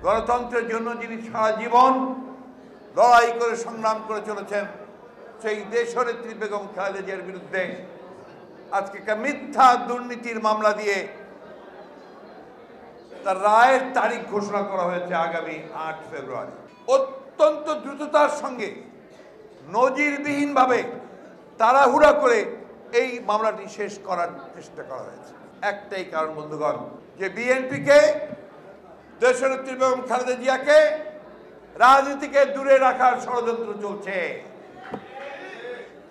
গণতন্ত্রের জন্য যিনি সারা জীবন লড়াই করে সংগ্রাম করে চলেছেন, সেই দেশনেত্রী বেগম খালেদা জিয়ার বিরুদ্ধে আজকে একটা মিথ্যা দুর্নীতির মামলা দিয়ে তার রায়ের তারিখ ঘোষণা করা হয়েছে আগামী 8 ফেব্রুয়ারি। অত্যন্ত দ্রুততার সঙ্গে নজিরবিহীনভাবে তাড়াহুড়া করে এই মামলাটি শেষ করার চেষ্টা করা হয়েছে। একটাই কারণ বন্ধুগণ, যে বিএনপিকে, দেশনেত্রী বেগম খালেদা জিয়াকে রাজনীতিকে দূরে রাখার ষড়যন্ত্র চলছে।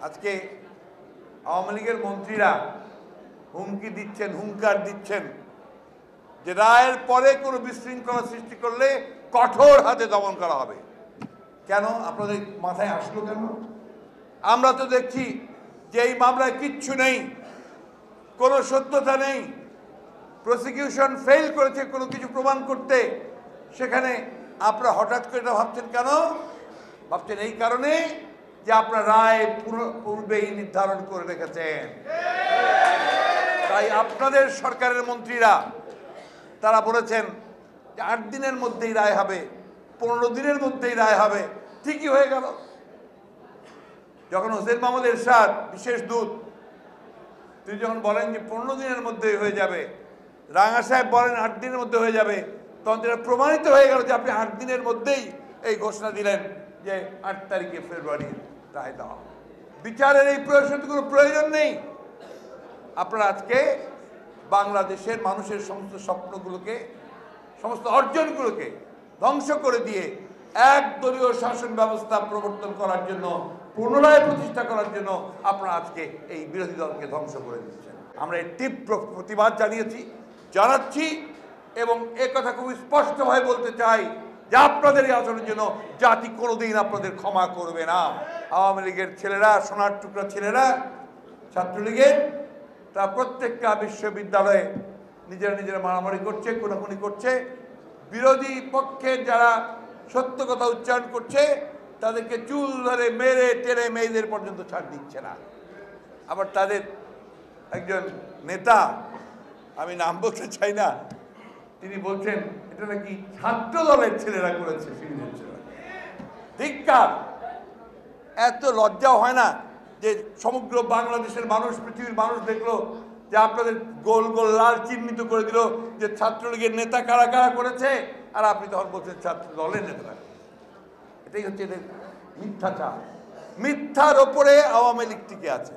আজকে আওয়ামী লীগের মন্ত্রীরা হুমকি দিচ্ছেন, হুঙ্কার দিচ্ছেন যে রায়ের পরে কোনো বিশৃঙ্খলা সৃষ্টি করলে কঠোর হাতে দমন করা হবে। কেন আপনাদের মাথায় আসলো কেন? আমরা তো দেখছি যে এই মামলায় কিচ্ছু নেই, কোনো সত্যতা নেই, প্রসিকিউশন ফেল করেছে কোনো কিছু প্রমাণ করতে। সেখানে আপনারা হঠাৎ করে এটা ভাবছেন কেন? ভাবছেন এই কারণে যে আপনার রায় পূর্বেই নির্ধারণ করে রেখেছেন। তাই আপনাদের সরকারের মন্ত্রীরা তারা বলেছেন যে 8 দিনের মধ্যেই রায় হবে, 15 দিনের মধ্যেই রায় হবে। ঠিকই হয়ে গেল। যখন হোসেন মোহাম্মদ এরশাদ বিশেষ দূত তিনি যখন বলেন যে 15 দিনের মধ্যেই হয়ে যাবে, রাঙা সাহেব বলেন 8 দিনের মধ্যে হয়ে যাবে, তখন এটা প্রমাণিত হয়ে গেল যে আপনি 8 দিনের মধ্যেই এই ঘোষণা দিলেন যে 8 তারিখে ফেব্রুয়ারি রায় দেওয়া। বিচারের এই কোনো প্রয়োজন নেই। আপনারা আজকে বাংলাদেশের মানুষের সমস্ত স্বপ্নগুলোকে, সমস্ত অর্জনগুলোকে ধ্বংস করে দিয়ে একদলীয় শাসন ব্যবস্থা প্রবর্তন করার জন্য, পুনরায় প্রতিষ্ঠা করার জন্য আপনারা আজকে এই বিরোধী দলকে ধ্বংস করে দিচ্ছেন। আমরা এর তীব্র প্রতিবাদ জানাচ্ছি এবং একথা খুব স্পষ্টভাবে বলতে চাই যে আপনাদের এই আচরণের জন্য জাতি কোনোদিন আপনাদের ক্ষমা করবে না। আওয়ামী লীগের ছেলেরা, সোনার টুকরা ছেলেরা, ছাত্রলীগের, তারা প্রত্যেকটা বিশ্ববিদ্যালয়ে নিজেরা মারামারি করছে, খুনাখুনি করছে। বিরোধী পক্ষের যারা সত্য কথা উচ্চারণ করছে তাদেরকে চুল ধরে মেরে টেনে মেয়েদের পর্যন্ত ছাড় দিচ্ছে না। আবার তাদের একজন নেতা, আমি নাম বলতে চাই না, তিনি বলছেন এটা নাকি ছাত্র দলের ছেলেরা করেছে, শিবিরের ছেলেরা। ধিক্কার! এত লজ্জাও হয় না যে সমগ্র বাংলাদেশের মানুষ, পৃথিবীর মানুষ দেখলো যে আপনাদের গোল গোল লাল চিহ্নিত করে দিল যে ছাত্রলীগের নেতা কারা কারা করেছে, আর আপনি তখন বলছেন ছাত্র দলের নেতারা। এটাই হচ্ছে এদের মিথ্যাচার। মিথ্যার ওপরে আওয়ামী লীগ টিকে আছে।